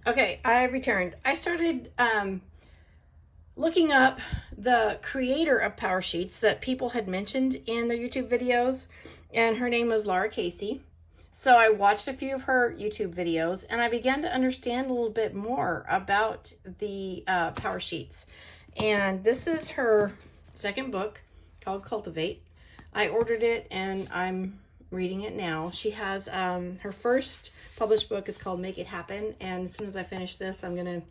Okay, I returned. I started looking up the creator of Power Sheets that people had mentioned in their YouTube videos, and her name was Laura Casey. So I watched a few of her YouTube videos, and I began to understand a little bit more about the Power Sheets. And this is her second book called Cultivate. I ordered it, and I'm reading it now. She has her first published book is called Make It Happen, and as soon as I finish this, I'm gonna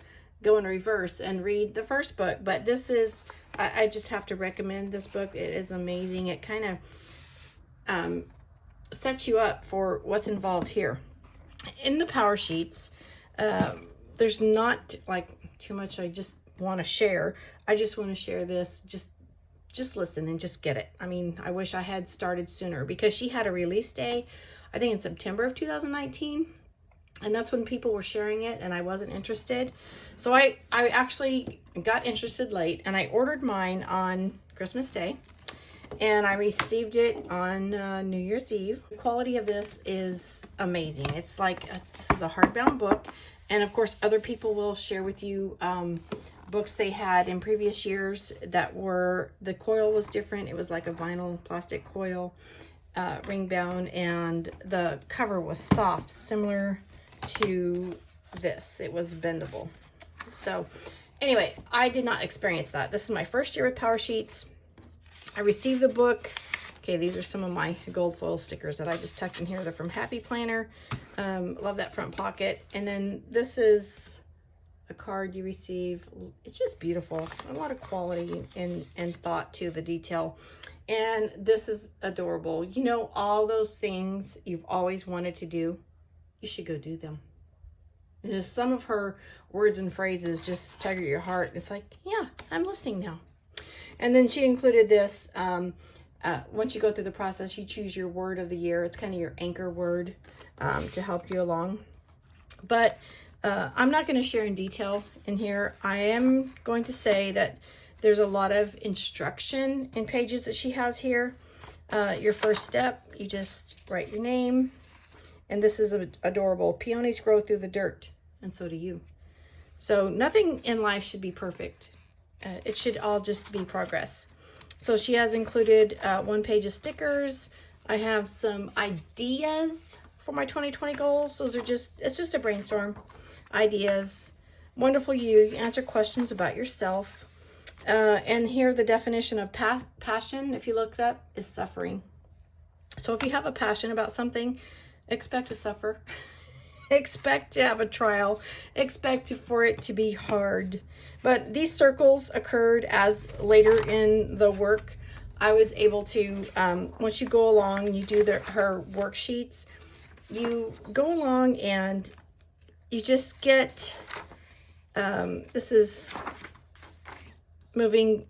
go in reverse and read the first book. But this is, I just have to recommend this book. It is amazing. It kind of sets you up for what's involved here. In the Power Sheets, there's not like too much I just want to share. I just want to share this. Just listen and just get it. I mean, I wish I had started sooner, because she had a release day, I think in September of 2019. And that's when people were sharing it, and I wasn't interested. So I actually got interested late, and I ordered mine on Christmas Day, and I received it on New Year's Eve. The quality of this is amazing. It's like, this is a hardbound book. And of course, other people will share with you books they had in previous years that were, the coil was different. It was like a vinyl plastic coil, ring bound, and the cover was soft, similar to this. It was bendable. So anyway, I did not experience that. This is my first year with Power Sheets. I received the book. Okay, these are some of my gold foil stickers that I just tucked in here. They're from Happy Planner. Love that front pocket. And then this is a card you receive. It's just beautiful. A lot of quality and thought to the detail. And this is adorable. You know, all those things you've always wanted to do, you should go do them. And just some of her words and phrases just tug at your heart. It's like, yeah, I'm listening now. And then she included this. Once you go through the process, you choose your word of the year. It's kind of your anchor word to help you along. But I'm not going to share in detail in here. I am going to say that there's a lot of instruction in pages that she has here. Your first step, you just write your name. And this is adorable. Peonies grow through the dirt, and so do you. So nothing in life should be perfect. It should all just be progress. So she has included one page of stickers. I have some ideas for my 2020 goals. Those are it's just a brainstorm. Ideas. Wonderful you answer questions about yourself. And here the definition of passion, if you look it up, is suffering. So if you have a passion about something, expect to suffer. Expect to have a trial. Expect for it to be hard. But these circles occurred as later in the work. I was able to, once you go along, you do her worksheets, you go along and you just get, this is moving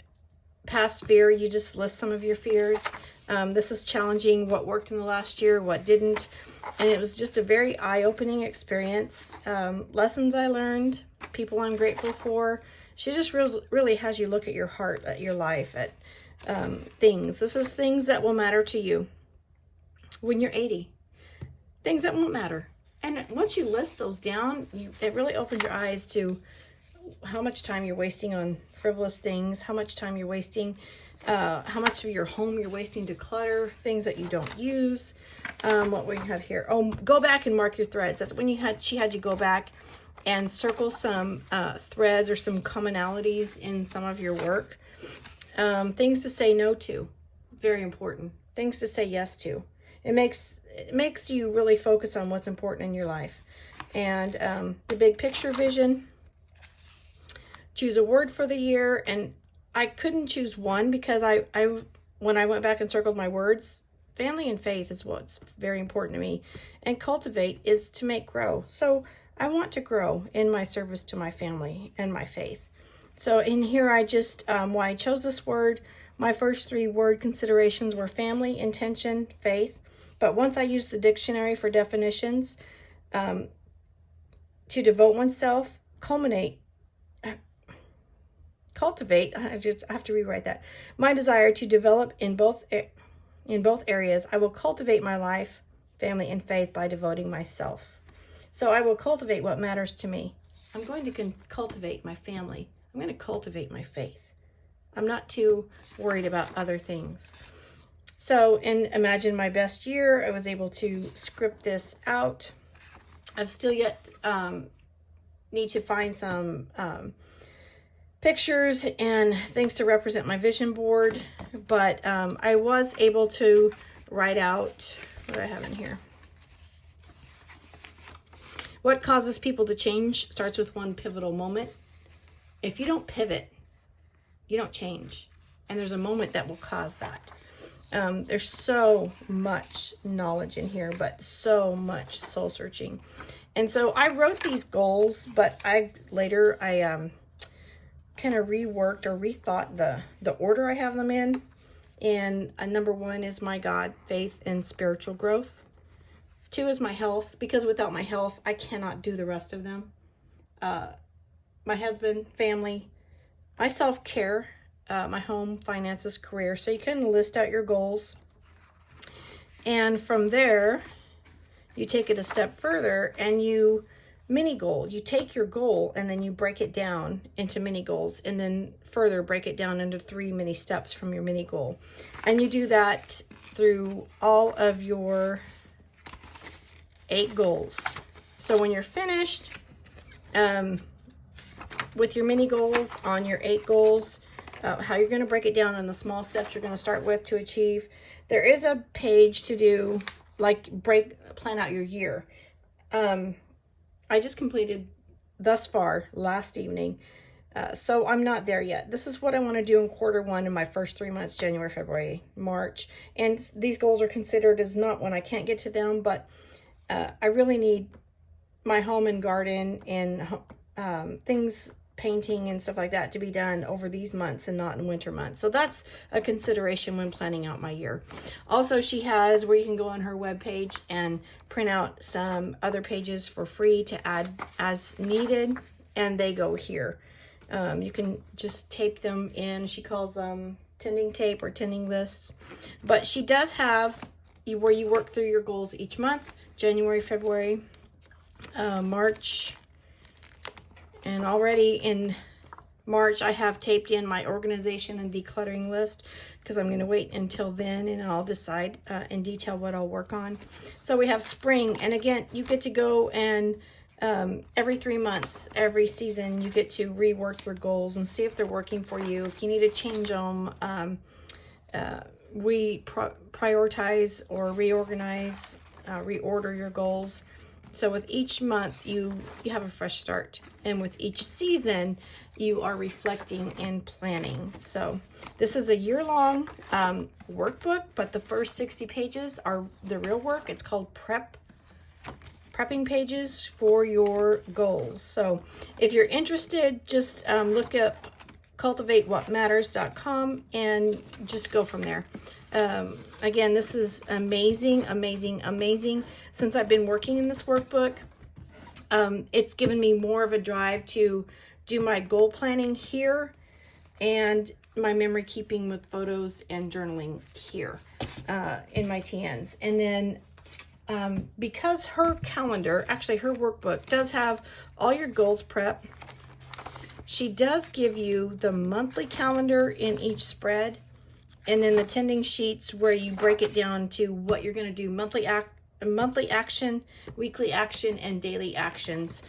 past fear. You just list some of your fears. This is challenging what worked in the last year, what didn't. And it was just a very eye-opening experience. Lessons I learned, people I'm grateful for. She just really has you look at your heart, at your life, at things. This is things that will matter to you when you're 80. Things that won't matter. And once you list those down, it really opens your eyes to how much time you're wasting on frivolous things, how much time you're wasting, how much of your home you're wasting to clutter, things that you don't use. What we have here. Oh, go back and mark your threads. That's when she had you go back and circle some threads or some commonalities in some of your work. Things to say no to. Very important. Things to say yes to. It makes you really focus on what's important in your life. And the big picture vision. Choose a word for the year. And I couldn't choose one because when I went back and circled my words, family and faith is what's very important to me. And cultivate is to make grow. So I want to grow in my service to my family and my faith. So in here, I just, why I chose this word, my first 3 word considerations were family, intention, faith. But once I used the dictionary for definitions, to devote oneself, cultivate, I have to rewrite that. My desire to develop in both areas. I will cultivate my life, family, and faith by devoting myself. So I will cultivate what matters to me. I'm going to cultivate my family. I'm going to cultivate my faith. I'm not too worried about other things. So in Imagine My Best Year, I was able to script this out. I've still yet need to find some pictures and things to represent my vision board, but I was able to write out, what do I have in here? What causes people to change starts with one pivotal moment. If you don't pivot, you don't change. And there's a moment that will cause that. There's so much knowledge in here, but so much soul searching. And so I wrote these goals, but later kind of reworked or rethought the order I have them in. And number 1 is my God, faith, and spiritual growth. 2 is my health, because without my health, I cannot do the rest of them. My husband, family, my self-care, my home, finances, career. So you can list out your goals. And from there, you take it a step further and you mini goal. You take your goal and then you break it down into mini goals, and then further break it down into 3 mini steps from your mini goal. And you do that through all of your 8 goals. So when you're finished with your mini goals on your 8 goals, how you're going to break it down on the small steps you're going to start with to achieve, there is a page to do, like plan out your year. I just completed thus far last evening, so I'm not there yet. This is what I want to do in Q1 in my first 3 months, January, February, March. And these goals are considered as not when I can't get to them, but I really need my home and garden and things, painting and stuff like that, to be done over these months and not in winter months. So that's a consideration when planning out my year. Also, she has where you can go on her webpage and print out some other pages for free to add as needed, and they go here. You can just tape them in. She calls them tending tape or tending lists. But she does have where you work through your goals each month: January, February, March. And already in March, I have taped in my organization and decluttering list, because I'm going to wait until then and I'll decide in detail what I'll work on. So we have spring, and again, you get to go and every 3 months, every season, you get to rework your goals and see if they're working for you. If you need to change them, prioritize or reorganize, reorder your goals. So with each month, you have a fresh start. And with each season, you are reflecting and planning. So this is a year-long workbook, but the first 60 pages are the real work. It's called prepping pages for your goals. So if you're interested, just look up cultivatewhatmatters.com and just go from there. Again, this is amazing, amazing, amazing. Since I've been working in this workbook, it's given me more of a drive to do my goal planning here and my memory keeping with photos and journaling here in my TNs. And then because her calendar, actually her workbook, does have all your goals prep, she does give you the monthly calendar in each spread, and then the tending sheets where you break it down to what you're going to do: monthly action, weekly action, and daily actions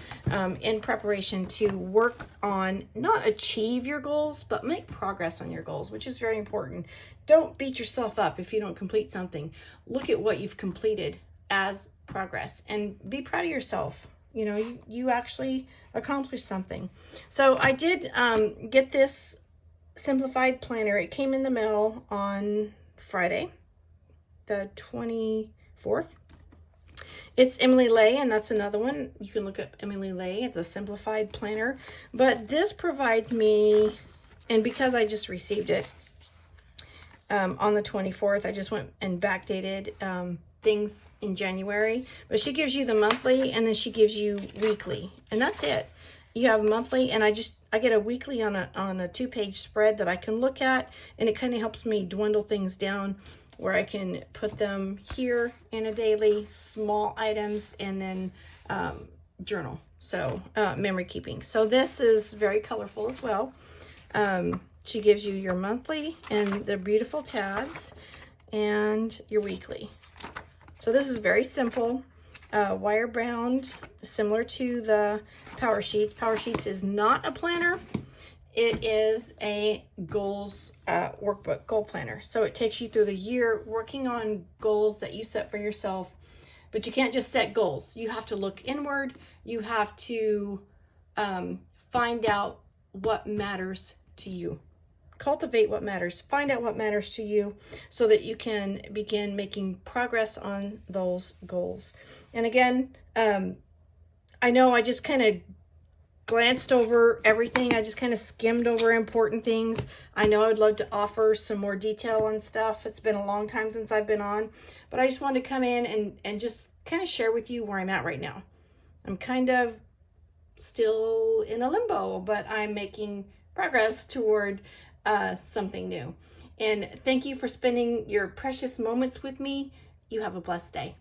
in preparation to work on, not achieve your goals, but make progress on your goals, which is very important. Don't beat yourself up if you don't complete something. Look at what you've completed as progress and be proud of yourself. You know, you actually accomplished something. So I did get this Simplified Planner. It came in the mail on Friday, the 24th. It's Emily Ley, and that's another one. You can look up Emily Ley at the Simplified Planner. But this provides me, and because I just received it on the 24th, I just went and backdated things in January. But she gives you the monthly, and then she gives you weekly, and that's it. You have monthly, and I get a weekly on a 2-page spread that I can look at, and it kind of helps me dwindle things down where I can put them here in a daily, small items, and then journal. So memory keeping. So this is very colorful as well. She gives you your monthly and the beautiful tabs and your weekly. So this is very simple, wire bound, similar to the Power Sheets. Power Sheets is not a planner. It is a goals workbook, goal planner. So it takes you through the year working on goals that you set for yourself. But you can't just set goals. You have to look inward. You have to find out what matters to you. Cultivate what matters. Find out what matters to you so that you can begin making progress on those goals. And again, I know I just kind of glanced over everything. I just kind of skimmed over important things. I know I would love to offer some more detail on stuff. It's been a long time since I've been on, but I just wanted to come in and just kind of share with you where I'm at right now. I'm kind of still in a limbo, but I'm making progress toward something new. And thank you for spending your precious moments with me. You have a blessed day.